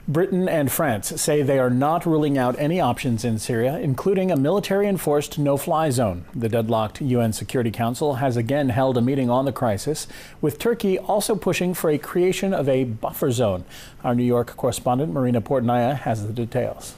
Britain and France say they are not ruling out any options in Syria, including a military-enforced no-fly zone. The deadlocked UN Security Council has again held a meeting on the crisis, with Turkey also pushing for a creation of a buffer zone. Our New York correspondent, Marina Portnaya, has the details.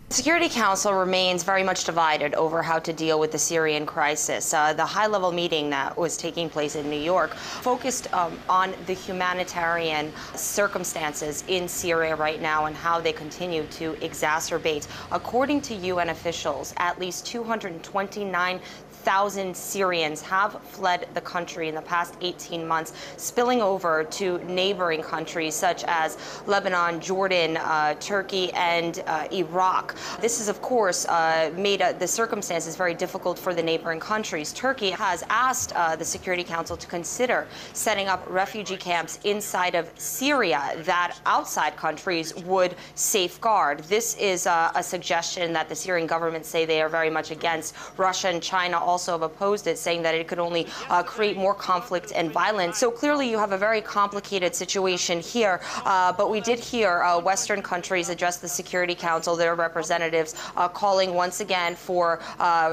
The Security Council remains very much divided over how to deal with the Syrian crisis. The high-level meeting that was taking place in New York focused on the humanitarian circumstances in Syria right now and how they continue to exacerbate. According to UN officials, at least 229,000 Syrians have fled the country in the past 18 months, spilling over to neighboring countries such as Lebanon, Jordan, Turkey, and Iraq. This has, of course, made the circumstances very difficult for the neighboring countries. Turkey has asked the Security Council to consider setting up refugee camps inside of Syria that outside countries would safeguard. This is a suggestion that the Syrian government say they are very much against. Russia and China also have opposed it, saying that it could only create more conflict and violence. So clearly you have a very complicated situation here. But we did hear Western countries address the Security Council, their representatives, calling once again for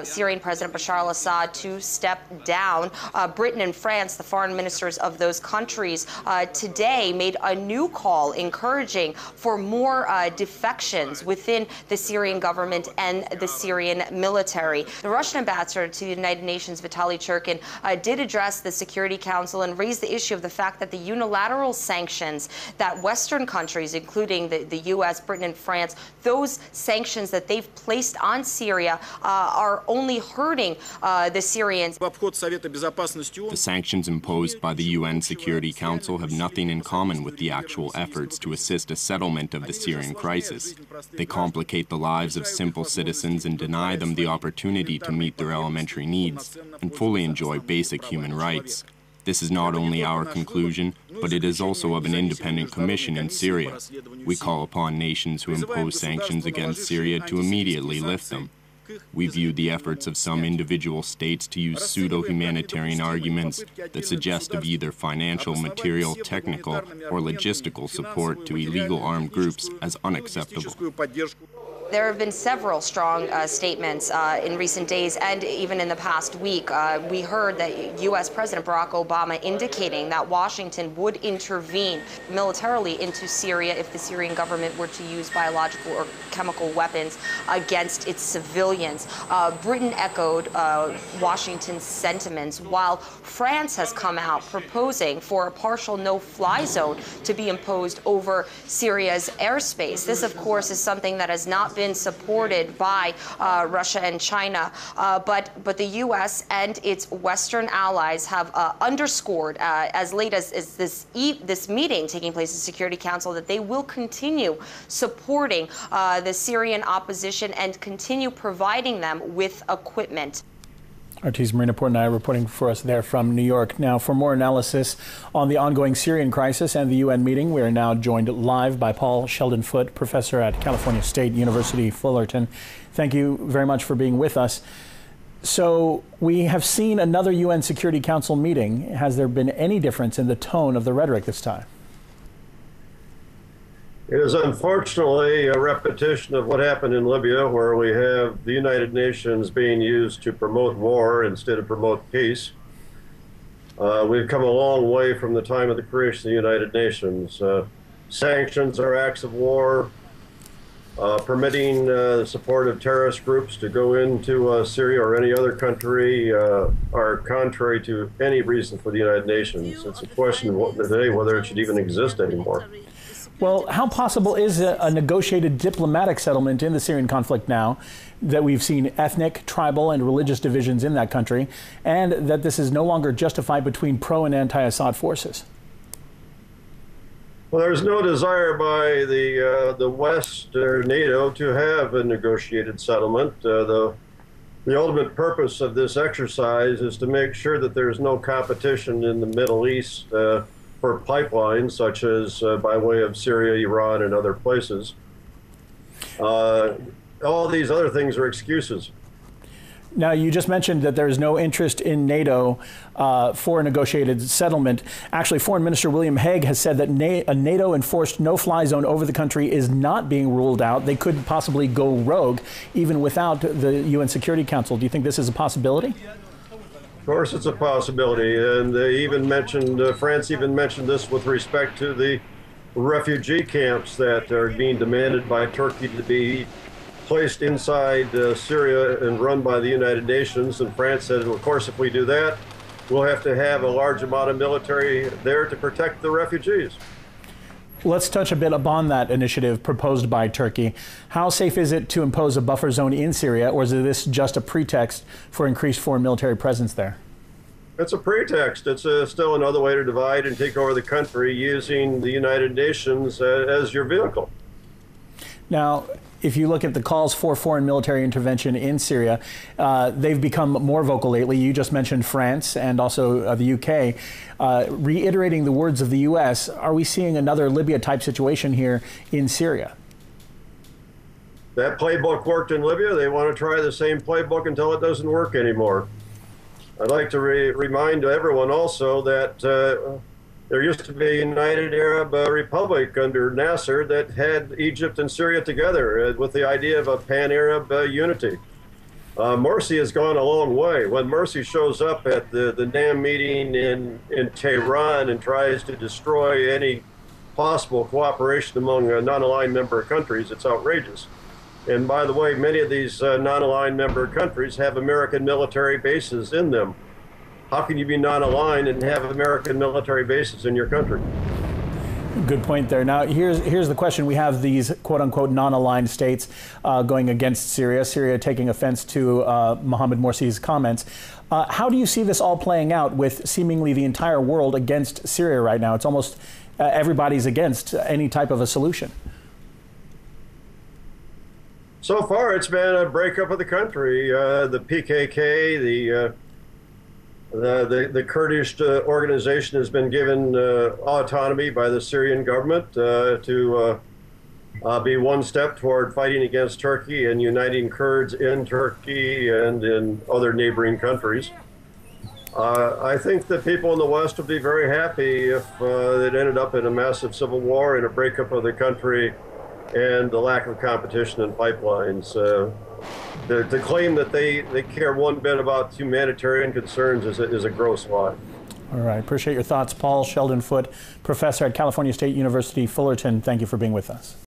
Syrian President Bashar al-Assad to step down. Britain and France, the foreign ministers of those countries, today made a new call encouraging for more defections within the Syrian government and the Syrian military. The Russian ambassador to the United Nations, Vitaly Churkin, did address the Security Council and raise the issue of the fact that the unilateral sanctions that Western countries, including the U.S., Britain, and France, those sanctions that they've placed on Syria are only hurting the Syrians. The sanctions imposed by the UN Security Council have nothing in common with the actual efforts to assist a settlement of the Syrian crisis. They complicate the lives of simple citizens and deny them the opportunity to meet their elementary needs and fully enjoy basic human rights. This is not only our conclusion, but it is also of an independent commission in Syria. We call upon nations who impose sanctions against Syria to immediately lift them. We view the efforts of some individual states to use pseudo-humanitarian arguments that suggest of either financial, material, technical, or logistical support to illegal armed groups as unacceptable. There have been several strong statements in recent days and even in the past week. We heard that U.S. President Barack Obama indicating that Washington would intervene militarily into Syria if the Syrian government were to use biological or chemical weapons against its civilians. Britain echoed Washington's sentiments, while France has come out proposing for a partial no-fly zone to be imposed over Syria's airspace. This, of course, is something that has not been supported by Russia and China, but the U.S. and its Western allies have underscored as late as this meeting taking place in the Security Council that they will continue supporting the Syrian opposition and continue providing them with equipment. RT's Marina Portnaya reporting for us there from New York. Now, for more analysis on the ongoing Syrian crisis and the UN meeting, we are now joined live by Paul Sheldon-Foote, professor at California State University, Fullerton. Thank you very much for being with us. So we have seen another UN Security Council meeting. Has there been any difference in the tone of the rhetoric this time? It is unfortunately a repetition of what happened in Libya, where we have the United Nations being used to promote war instead of promote peace. We've come a long way from the time of the creation of the United Nations. Sanctions are acts of war. Permitting the support of terrorist groups to go into Syria or any other country are contrary to any reason for the United Nations. It's a question today whether it should even exist anymore. Well, how possible is a negotiated diplomatic settlement in the Syrian conflict now that we've seen ethnic, tribal, and religious divisions in that country, and that this is no longer justified between pro- and anti-Assad forces? Well, there's no desire by the West or NATO to have a negotiated settlement. The ultimate purpose of this exercise is to make sure that there's no competition in the Middle East for pipelines, such as by way of Syria, Iran, and other places. All these other things are excuses. Now, you just mentioned that there is no interest in NATO for a negotiated settlement. Actually, Foreign Minister William Hague has said that a NATO-enforced no-fly zone over the country is not being ruled out. They could possibly go rogue, even without the UN Security Council. Do you think this is a possibility? Of course, it's a possibility. And they even mentioned, France even mentioned this with respect to the refugee camps that are being demanded by Turkey to be placed inside Syria and run by the United Nations. And France said, of course, if we do that, we'll have to have a large amount of military there to protect the refugees. Let's touch a bit upon that initiative proposed by Turkey. How safe is it to impose a buffer zone in Syria, or is this just a pretext for increased foreign military presence there? It's a pretext. It's still another way to divide and take over the country using the United Nations as your vehicle. Now, if you look at the calls for foreign military intervention in Syria, they've become more vocal lately. You just mentioned France and also the UK, reiterating the words of the US. Are we seeing another Libya-type situation here in Syria? That playbook worked in Libya. They want to try the same playbook until it doesn't work anymore. I'd like to remind everyone also that there used to be a United Arab Republic under Nasser that had Egypt and Syria together with the idea of a pan-Arab unity. Morsi has gone a long way. When Morsi shows up at the NAM meeting in Tehran and tries to destroy any possible cooperation among non-aligned member countries, it's outrageous. And by the way, many of these non-aligned member countries have American military bases in them. How can you be non-aligned and have American military bases in your country? Good point there. Now, here's the question. We have these quote-unquote non-aligned states going against Syria, Syria taking offense to Mohamed Morsi's comments. How do you see this all playing out with seemingly the entire world against Syria right now? It's almost everybody's against any type of a solution. So far, it's been a breakup of the country. The PKK, the Kurdish organization has been given autonomy by the Syrian government to be one step toward fighting against Turkey and uniting Kurds in Turkey and in other neighboring countries. I think that people in the West would be very happy if it ended up in a massive civil war and a breakup of the country and the lack of competition in pipelines. To claim that they care one bit about humanitarian concerns is a gross lie. All right. Appreciate your thoughts. Paul Sheldon Foote, professor at California State University, Fullerton. Thank you for being with us.